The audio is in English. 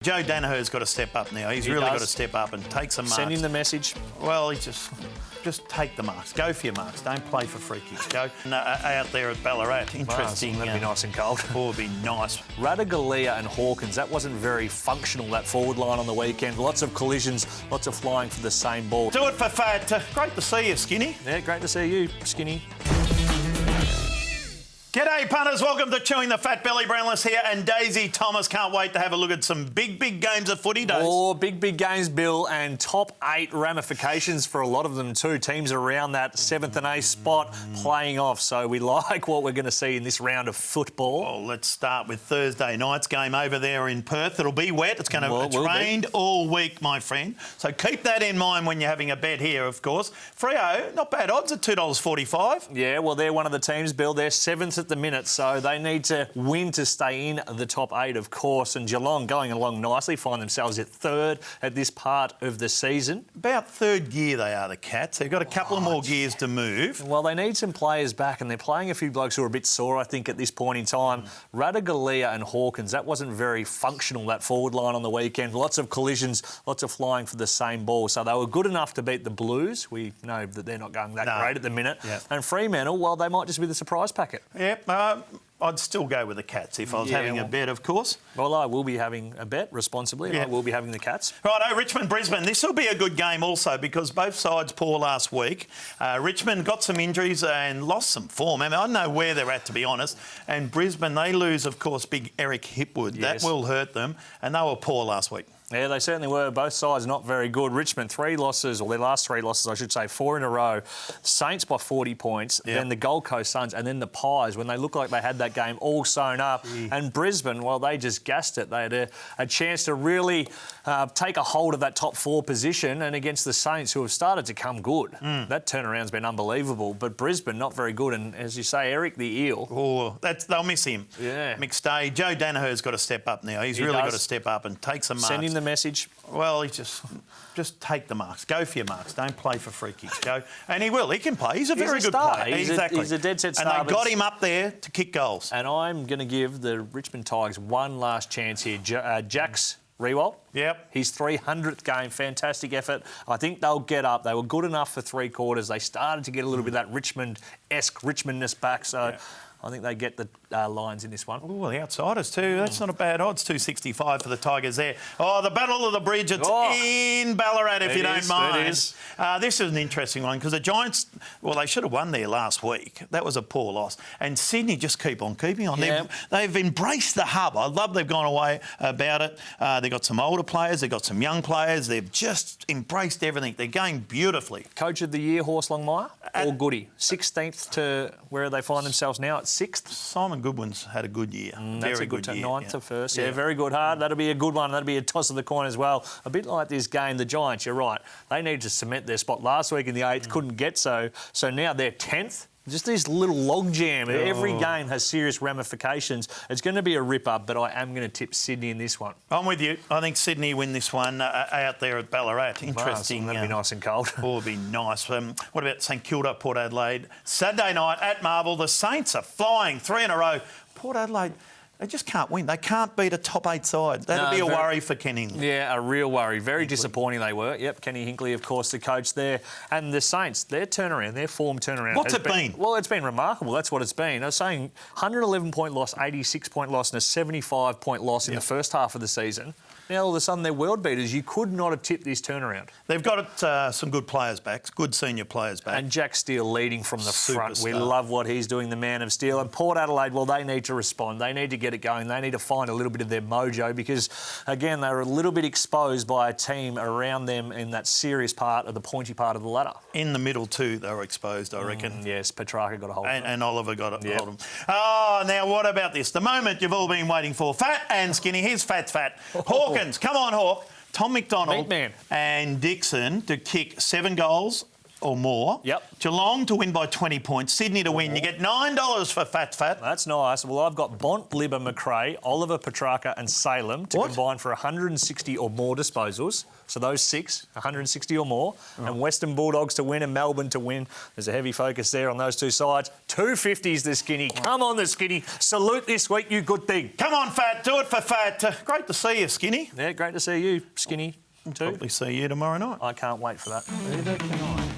Joe Danaher's got to step up now. He's really got to step up and take some marks. Send him the message. Well, he just take the marks. Go for your marks. Don't play for free kicks. Go out there at Ballarat. Interesting. That'd be nice and cold. Oh, it'd be nice. Ratugolea and Hawkins, that wasn't very functional, that forward line on the weekend. Lots of collisions, lots of flying for the same ball. Do it for Fat. Great to see you, Skinny. Yeah, great to see you, Skinny. G'day, punters. Welcome to Chewing the Fat. Billy Brownless here, and Daisy Thomas. Can't wait to have a look at some big games of footy, Days. Oh, big games, Bill, and top 8 ramifications for a lot of them too. Teams around that 7th and 8th spot playing off. So we like what we're going to see in this round of football. Well, let's start with Thursday night's game over there in Perth. It'll be wet. It's rained all week, my friend. So keep that in mind when you're having a bet here, of course. Freo, not bad odds at $2.45. Yeah, well, they're one of the teams, Bill. They're 7th at the minute, so they need to win to stay in the top 8, of course. And Geelong going along nicely, find themselves at 3rd at this part of the season. About 3rd gear they are, the Cats. They've got a couple of more gears to move. Well, they need some players back, and they're playing a few blokes who are a bit sore, I think, at this point in time. Ratugolea and Hawkins, that wasn't very functional, that forward line on the weekend. Lots of collisions, lots of flying for the same ball. So they were good enough to beat the Blues. We know that they're not going that great at the minute. Yep. And Fremantle, well, they might just be the surprise packet. Yep. I'd still go with the Cats if I was having a bet, of course. Well, I will be having a bet responsibly, and I will be having the Cats. Righto, Richmond-Brisbane. This will be a good game also because both sides poor last week. Richmond got some injuries and lost some form. I don't know where they're at, to be honest. And Brisbane, they lose, of course, big Eric Hipwood. Yes. That will hurt them. And they were poor last week. Yeah, they certainly were. Both sides not very good. Richmond, 3 losses, or their last 3 losses, I should say, 4 in a row. Saints by 40 points, then the Gold Coast Suns, and then the Pies, when they looked like they had that game all sewn up. And Brisbane, well, they just gassed it. They had a chance to really take a hold of that top 4 position, and against the Saints, who have started to come good. That turnaround's been unbelievable. But Brisbane, not very good. And as you say, Eric the Eel. Oh, they'll miss him. Yeah. McStay. Joe Danaher's got to step up now. He's really got to step up and take some marks. Send him the message. Well, he just take the marks. Go for your marks. Don't play for free kicks. Go. And he will. He can play. He's a very good player. Exactly. He's a dead set star. And they got him up there to kick goals. And I'm going to give the Richmond Tigers one last chance here. Jax Riewoldt. Yep. His 300th game, fantastic effort. I think they'll get up. They were good enough for 3 quarters. They started to get a little bit of that Richmond-esque Richmondness back. So I think they get the Lions in this one. Oh, well, the outsiders too. That's not a bad odds. 265 for the Tigers there. Oh, the Battle of the Bridge. It's in Ballarat, if you don't mind. It is. This is an interesting one because the Giants, well, they should have won there last week. That was a poor loss. And Sydney just keep on keeping on. Yeah. They've embraced the hub. I love they've gone away about it. They've got some older players. They've got some young players. They've just embraced everything. They're going beautifully. Coach of the Year, Horse Longmire or Goody? 16th to where they find themselves now at 6th. Simon Goodwin's had a good year. That's a good year. 9th to 1st. Yeah, very good. That'll be a good one. That'll be a toss of the coin as well. A bit like this game, the Giants, you're right. They need to cement their spot last week in the 8th, couldn't get so. So now they're 10th. Just this little logjam. Every game has serious ramifications. It's going to be a rip-up, but I am going to tip Sydney in this one. I'm with you. I think Sydney win this one out there at Ballarat. Interesting. That'll be nice and cold. Oh, it'll be nice. What about St Kilda, Port Adelaide? Saturday night at Marvel. The Saints are flying 3 in a row. Port Adelaide, they just can't win. They can't beat a top 8 side. That'll be a worry for Kenny Hinkley. Yeah, a real worry. Very disappointing they were. Yep, Kenny Hinkley, of course, the coach there. And the Saints, their turnaround, their form turnaround. What's it been? Well, it's been remarkable. That's what it's been. I was saying 111-point loss, 86-point loss and a 75-point loss in the first half of the season. Now, all of a sudden, they're world beaters. You could not have tipped this turnaround. They've got some good players back, good senior players back. And Jack Steele leading from the front. We Superstar. love what he's doing, the man of steel. And Port Adelaide, well, they need to respond. They need to get it going. They need to find a little bit of their mojo because, again, they were a little bit exposed by a team around them in that serious part of the pointy part of the ladder. In the middle, too, they were exposed, I reckon. Yes, Petrarca got a hold of them. And Oliver got a hold of them. Oh, now what about this? The moment you've all been waiting for. Fat and Skinny. Here's Fat's Fat. Hawkins, come on, Hawk. Tom McDonald Meat man. and Dixon to kick 7 goals or more. Yep. Geelong to win by 20 points. Sydney to win. You get $9 for Fat. That's nice. Well, I've got Bont, Libba, McRae, Oliver, Petrarca and Salem to What? combine for 160 or more disposals. So those 6, 160 or more. And Western Bulldogs to win and Melbourne to win. There's a heavy focus there on those two sides. 250s the Skinny. Come on, the Skinny. Salute this week, you good thing. Come on, Fat. Do it for Fat. Great to see you, Skinny. Yeah, great to see you, Skinny, too. Probably see you tomorrow night. I can't wait for that. Neither can I.